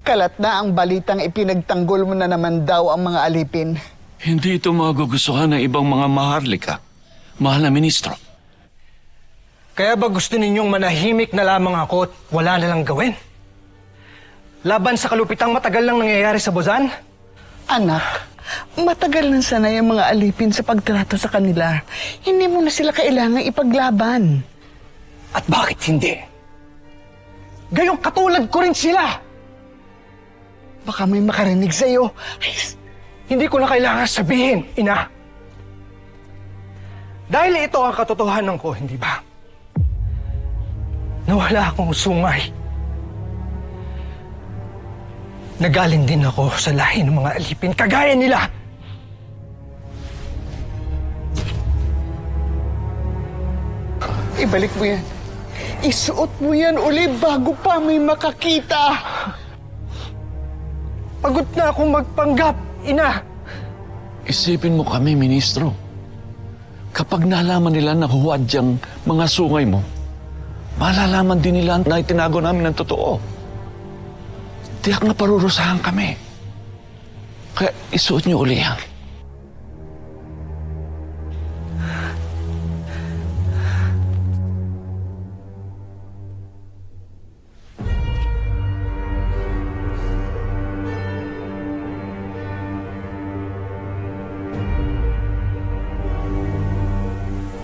Kalat na ang balitang ipinagtanggol mo na naman daw ang mga alipin. Hindi ito magugustuhan ng ibang mga maharlika, mahal na ministro. Kaya ba gusto ninyong manahimik na lamang ako at wala na lang gawin? Laban sa kalupitang matagal lang nangyayari sa Bozan? Anak, matagal na sanay ang mga alipin sa pagtrato sa kanila. Hindi mo na sila kailangang ipaglaban. At bakit hindi? Gayong katulad ko rin sila! Baka may makarinig sa'yo. Ay, Hindi ko na kailangan sabihin, ina. Dahil ito ang katotohanan ko, hindi ba? Nawala akong sungay. Nagaling din ako sa lahi ng mga alipin, kagaya nila. ibalik mo yan. Isuot mo yan uli bago pa may makakita. Pagod na akong magpanggap, ina. Isipin mo kami, ministro. Kapag nalaman nila na huwad yung mga sungay mo, malalaman din nila na itinago namin ng totoo. Tiyak na parurusahan kami. Kaya isuot niyo uli yan.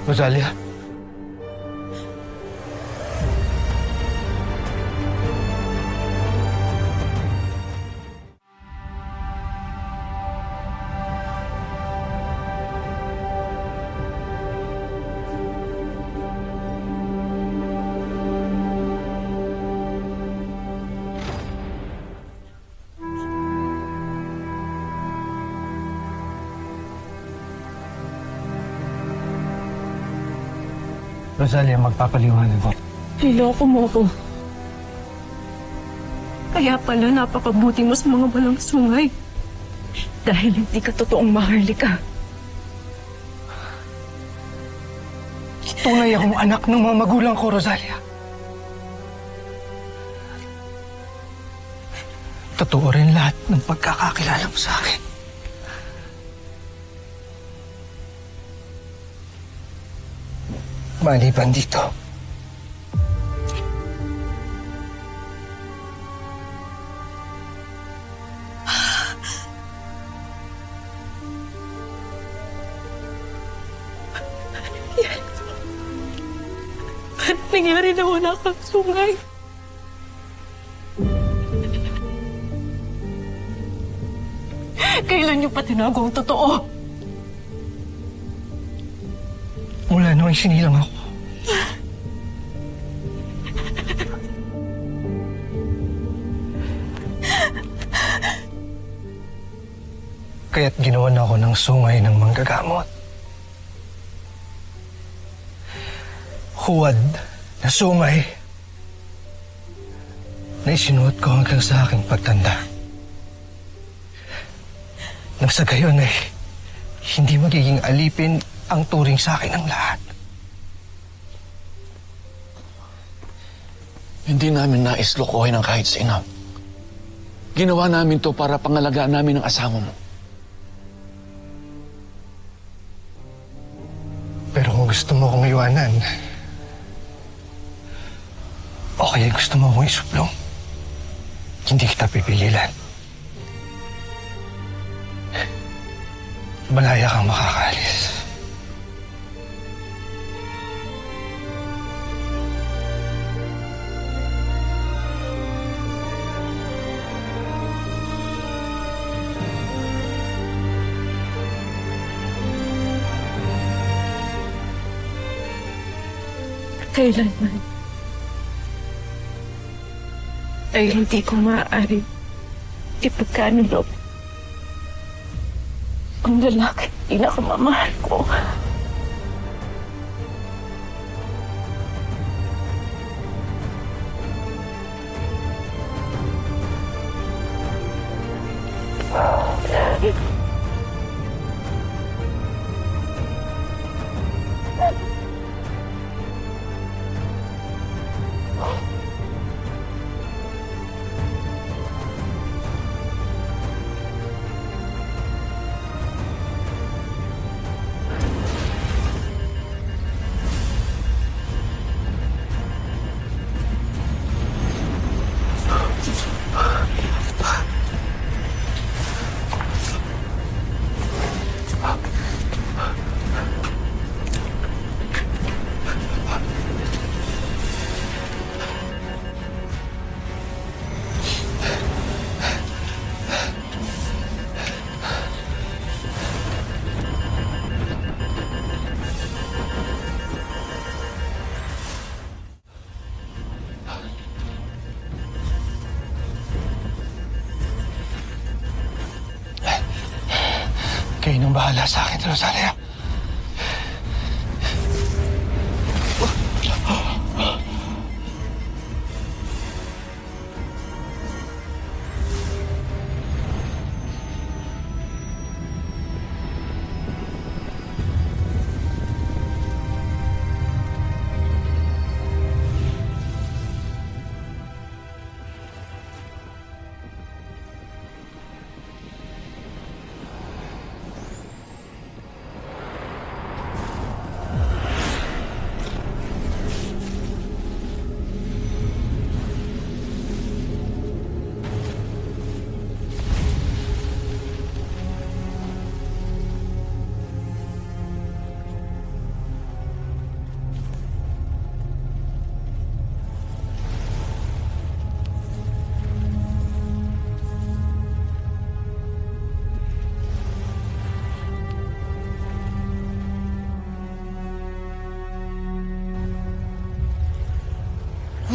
Rosalia? Rosalia, magpapaliwanag ko. Niloko mo ako. Kaya pala napakabuti mo sa mga walang sungay. Dahil hindi ka totoong maharlika. Tunay akong anak ng mga magulang ko, Rosalia. Totoo rin lahat ng pagkakakilala mo sa akin. Maliban dito. Ba't nangyari na wala kang sungay? Kailan niyo pa tinago ang totoo? Mula nung isinilang ako. Kaya't ginawan ako ng sungay ng manggagamot. Huwad na sungay na isinuot ko hanggang sa aking pagtanda. Nang sa gayon ay hindi magiging alipin ang turing sa akin ng lahat. Hindi namin nais lokohin ang kahit sino. Ginawa namin to para pangalagaan namin ang asawa mo. Pero kung gusto mo akong iwanan, o kaya gusto mo akong isuplong, hindi kita pipililan. Malaya kang makakaalis. Kailanman ay hindi ko maaari ipagkanulog ang lalaki pinakamamahal ko. bahala sa akin, Rosalia.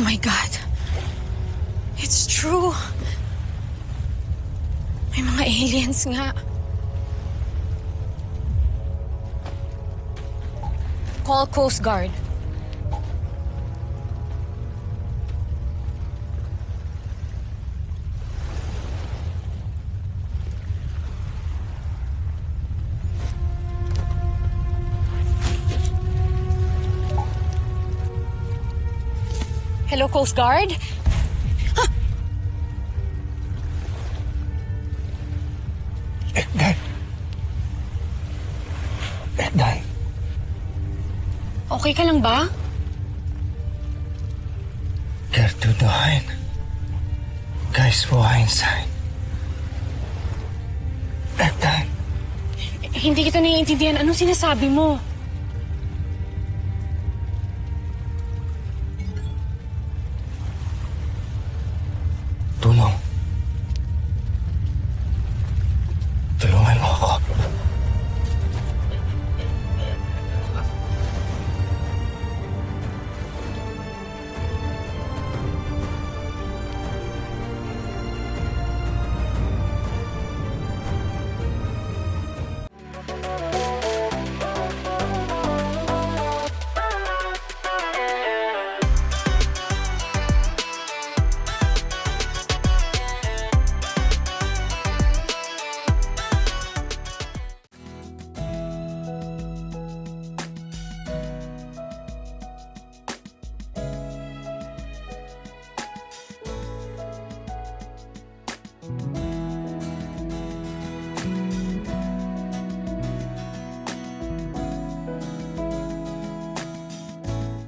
Oh my God. It's true. May mga aliens nga. Call Coast Guard. Hello, Coast Guard? Ekdan. Ekdan. Okay ka lang ba? Gertrudein. Guys, buhay inside. Ekdan. Hindi kita naiintindihan. Anong sinasabi mo? Tulong.